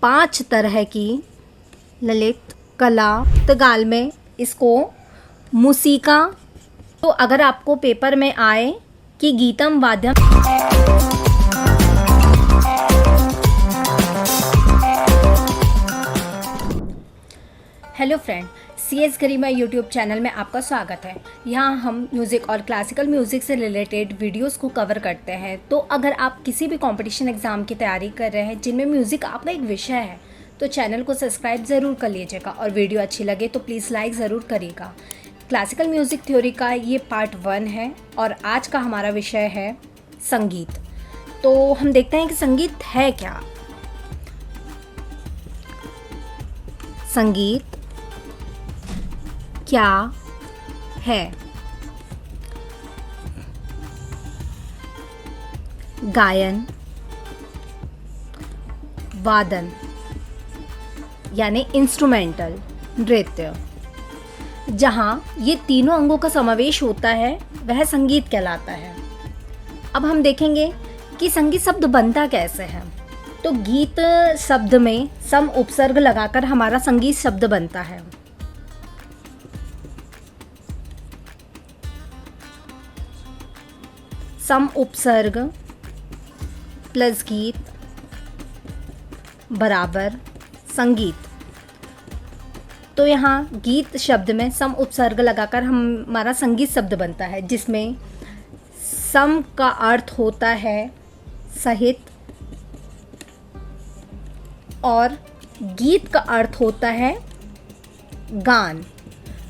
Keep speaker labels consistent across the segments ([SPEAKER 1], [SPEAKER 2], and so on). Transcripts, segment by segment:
[SPEAKER 1] 5 तरह की ललित कला पुर्तगाल में इसको मूसिका। तो अगर आपको पेपर में आए कि गीतम वाद्यम, हेलो फ्रेंड, CS गरिमा यूट्यूब चैनल में आपका स्वागत है। यहाँ हम म्यूज़िक और क्लासिकल म्यूज़िक से रिलेटेड वीडियोस को कवर करते हैं। तो अगर आप किसी भी कंपटीशन एग्ज़ाम की तैयारी कर रहे हैं जिनमें म्यूज़िक आपका एक विषय है तो चैनल को सब्सक्राइब ज़रूर कर लीजिएगा और वीडियो अच्छी लगे तो प्लीज़ लाइक ज़रूर करिएगा। क्लासिकल म्यूज़िक थ्योरी का ये पार्ट 1 है और आज का हमारा विषय है संगीत। तो हम देखते हैं कि संगीत है क्या। संगीत क्या है? गायन, वादन यानी इंस्ट्रूमेंटल नृत्य, जहाँ ये तीनों अंगों का समावेश होता है वह संगीत कहलाता है। अब हम देखेंगे कि संगीत शब्द बनता कैसे है। तो गीत शब्द में सम उपसर्ग लगाकर हमारा संगीत शब्द बनता है। सम उपसर्ग प्लस गीत बराबर संगीत। तो यहाँ गीत शब्द में सम उपसर्ग लगाकर हमारा संगीत शब्द बनता है, जिसमें सम का अर्थ होता है सहित और गीत का अर्थ होता है गान,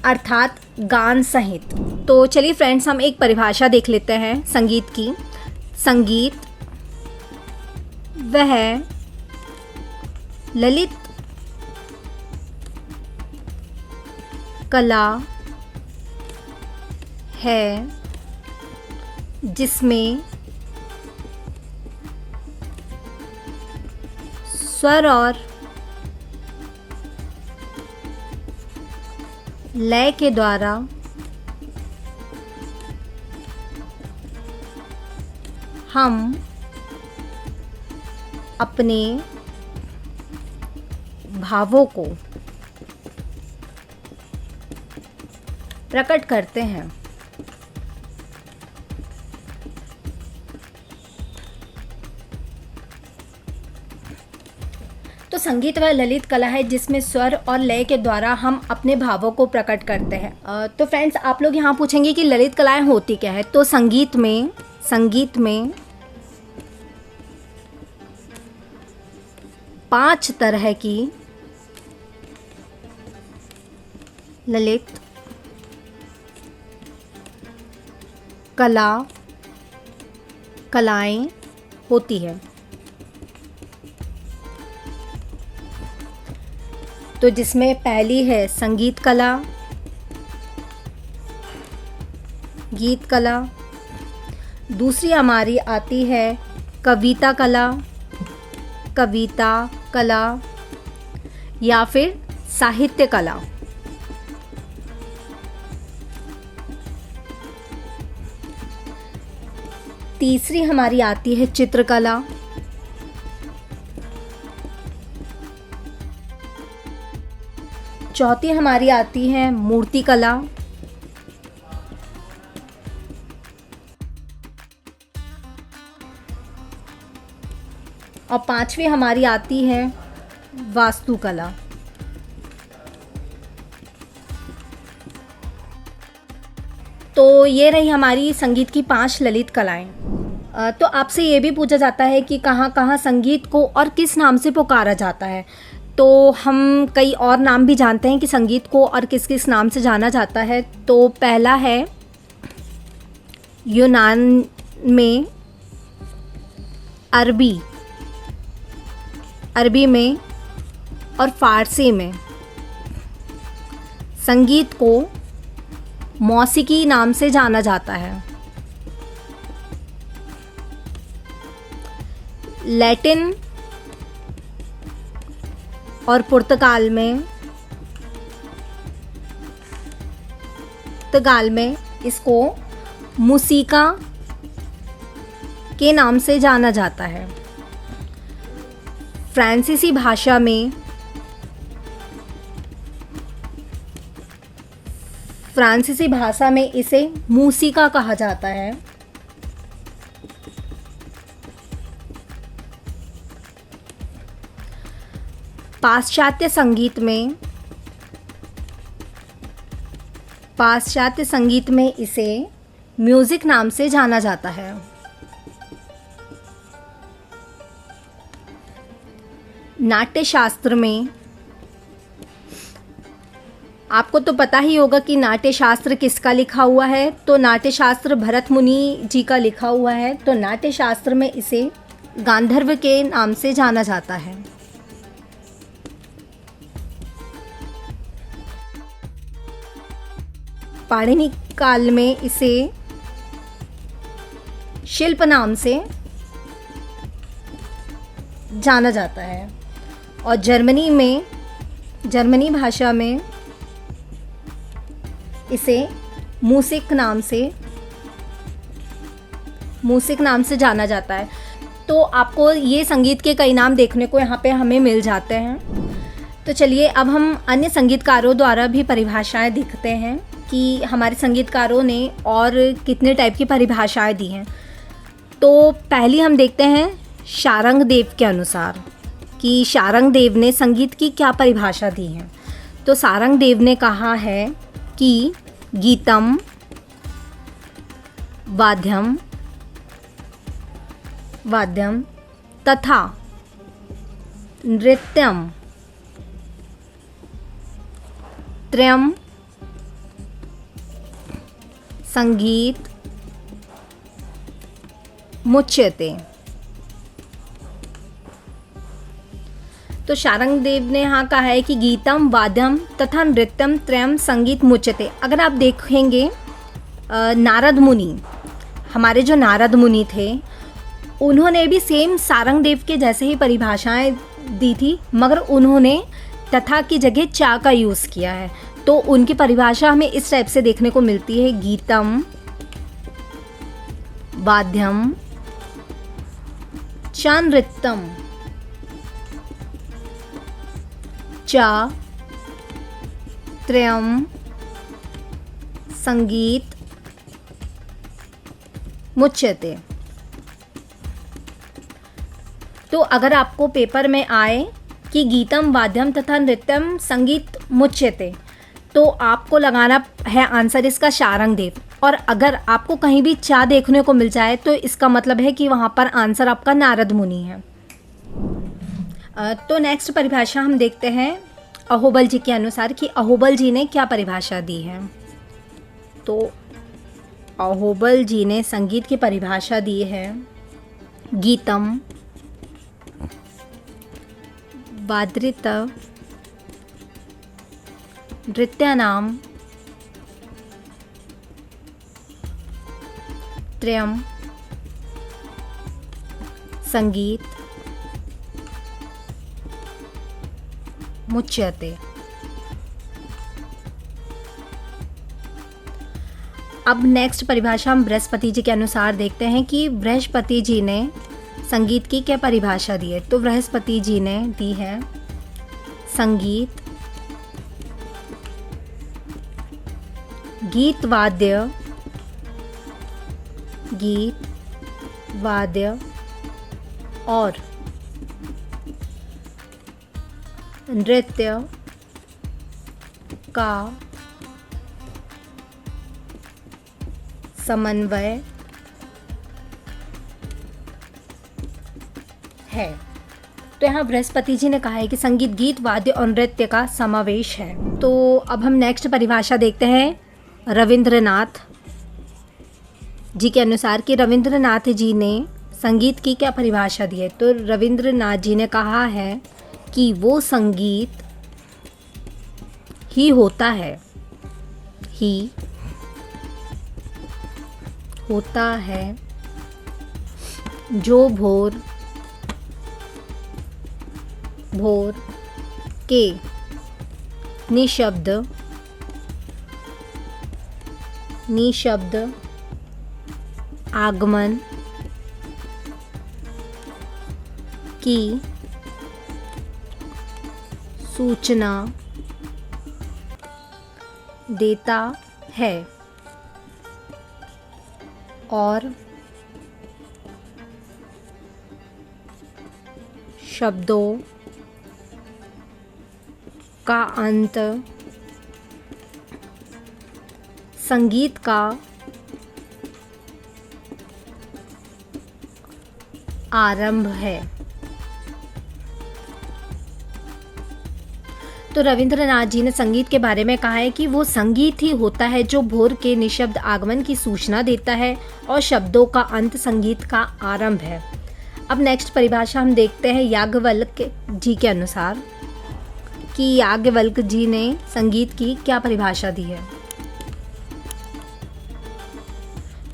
[SPEAKER 1] अर्थात गान सहित। तो चलिए फ्रेंड्स, हम एक परिभाषा देख लेते हैं संगीत की। संगीत वह ललित कला है जिसमें स्वर और लय के द्वारा हम अपने भावों को प्रकट करते हैं। तो संगीत वह ललित कला है जिसमें स्वर और लय के द्वारा हम अपने भावों को प्रकट करते हैं। तो फ्रेंड्स, आप लोग यहाँ पूछेंगे कि ललित कलाएं होती क्या है। तो संगीत में 5 तरह की ललित कलाएं होती है। तो जिसमें पहली है संगीत कला, गीत कला। दूसरी हमारी आती है कविता कला या फिर साहित्य कला। तीसरी हमारी आती है चित्रकला। चौथी हमारी आती है मूर्ति कला। और 5वीं हमारी आती है वास्तुकला। तो ये रही हमारी संगीत की 5 ललित कलाएं। तो आपसे ये भी पूछा जाता है कि कहाँ कहाँ संगीत को और किस नाम से पुकारा जाता है। तो हम कई और नाम भी जानते हैं कि संगीत को और किस किस नाम से जाना जाता है। तो पहला है यूनान में अरबी में और फारसी में संगीत को मौसीकी नाम से जाना जाता है। लैटिन और पुर्तगाल में इसको मूसिका के नाम से जाना जाता है। फ्रांसीसी भाषा में इसे मूसिका कहा जाता है। पाश्चात्य संगीत में इसे म्यूजिक नाम से जाना जाता है। नाट्यशास्त्र में आपको तो पता ही होगा कि नाट्यशास्त्र किसका लिखा हुआ है, तो नाट्यशास्त्र भरत मुनि जी का लिखा हुआ है। तो नाट्यशास्त्र में इसे गांधर्व के नाम से जाना जाता है। पाणिनि काल में इसे शिल्प नाम से जाना जाता है। और जर्मनी भाषा में इसे मूसिक नाम से जाना जाता है। तो आपको ये संगीत के कई नाम देखने को यहाँ पे हमें मिल जाते हैं। तो चलिए अब हम अन्य संगीतकारों द्वारा भी परिभाषाएं देखते हैं कि हमारे संगीतकारों ने और कितने टाइप की परिभाषाएं दी हैं। तो पहली हम देखते हैं शारंग देव के अनुसार कि शारंग देव ने संगीत की क्या परिभाषा दी है। तो शारंग देव ने कहा है कि गीतम वाद्यम तथा नृत्यम त्रयम संगीत मुच्यते। तो शारंग देव ने यहाँ कहा है कि गीतम वाद्यम तथा नृत्यम त्रयम संगीत मुच्यते। अगर आप देखेंगे नारद मुनि, हमारे जो नारद मुनि थे, उन्होंने भी सेम शारंग देव के जैसे ही परिभाषाएं दी थी, मगर उन्होंने तथा की जगह चा का यूज़ किया है। तो उनकी परिभाषा हमें इस टाइप से देखने को मिलती है, गीतम वाद्यम च नृत्यम चा त्रयम संगीत मुच्यते। तो अगर आपको पेपर में आए कि गीतम वाद्यम तथा नृत्यम संगीत मुच्यते, तो आपको लगाना है आंसर इसका शारंग देव। और अगर आपको कहीं भी चा देखने को मिल जाए तो इसका मतलब है कि वहाँ पर आंसर आपका नारद मुनि है। तो नेक्स्ट परिभाषा हम देखते हैं अहोबल जी के अनुसार कि अहोबल जी ने क्या परिभाषा दी है। तो अहोबल जी ने संगीत की परिभाषा दी है, गीतम वाद्रित नृत्यानाम त्रयम संगीत मुच्यते। अब नेक्स्ट परिभाषा हम बृहस्पति जी के अनुसार देखते हैं कि बृहस्पति जी ने संगीत की क्या परिभाषा दी है। तो बृहस्पति जी ने दी है संगीत गीत वाद्य और नृत्य का समन्वय है। तो यहाँ बृहस्पति जी ने कहा है कि संगीत गीत वाद्य और नृत्य का समावेश है। तो अब हम नेक्स्ट परिभाषा देखते हैं रविंद्रनाथ जी के अनुसार कि रविंद्रनाथ जी ने संगीत की क्या परिभाषा दी है। तो रविंद्रनाथ जी ने कहा है कि वो संगीत ही होता है जो भोर के निशब्द आगमन की सूचना देता है और शब्दों का अंत संगीत का आरंभ है। तो रविंद्रनाथ जी ने संगीत के बारे में कहा है कि वो संगीत ही होता है जो भोर के निशब्द आगमन की सूचना देता है और शब्दों का अंत संगीत का आरंभ है। अब नेक्स्ट परिभाषा हम देखते हैं याज्ञवल्क्य जी के अनुसार कि याज्ञवल्क्य जी ने संगीत की क्या परिभाषा दी है।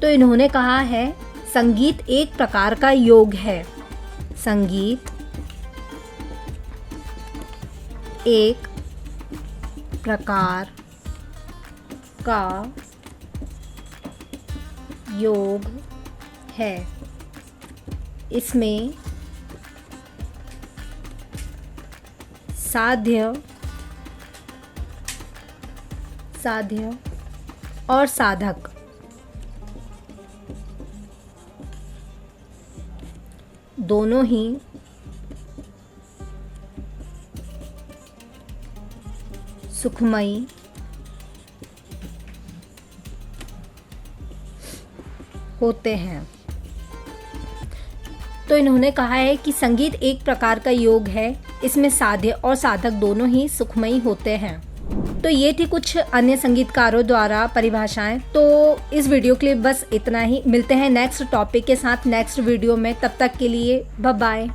[SPEAKER 1] तो इन्होंने कहा है संगीत एक प्रकार का योग है। संगीत एक प्रकार का योग है। इसमें साध्य और साधक दोनों ही सुखमयी होते हैं। तो इन्होंने कहा है कि संगीत एक प्रकार का योग है, इसमें साध्य और साधक दोनों ही सुखमयी होते हैं। तो ये थी कुछ अन्य संगीतकारों द्वारा परिभाषाएं। तो इस वीडियो के लिए बस इतना ही। मिलते हैं नेक्स्ट टॉपिक के साथ नेक्स्ट वीडियो में। तब तक के लिए बाय बाय।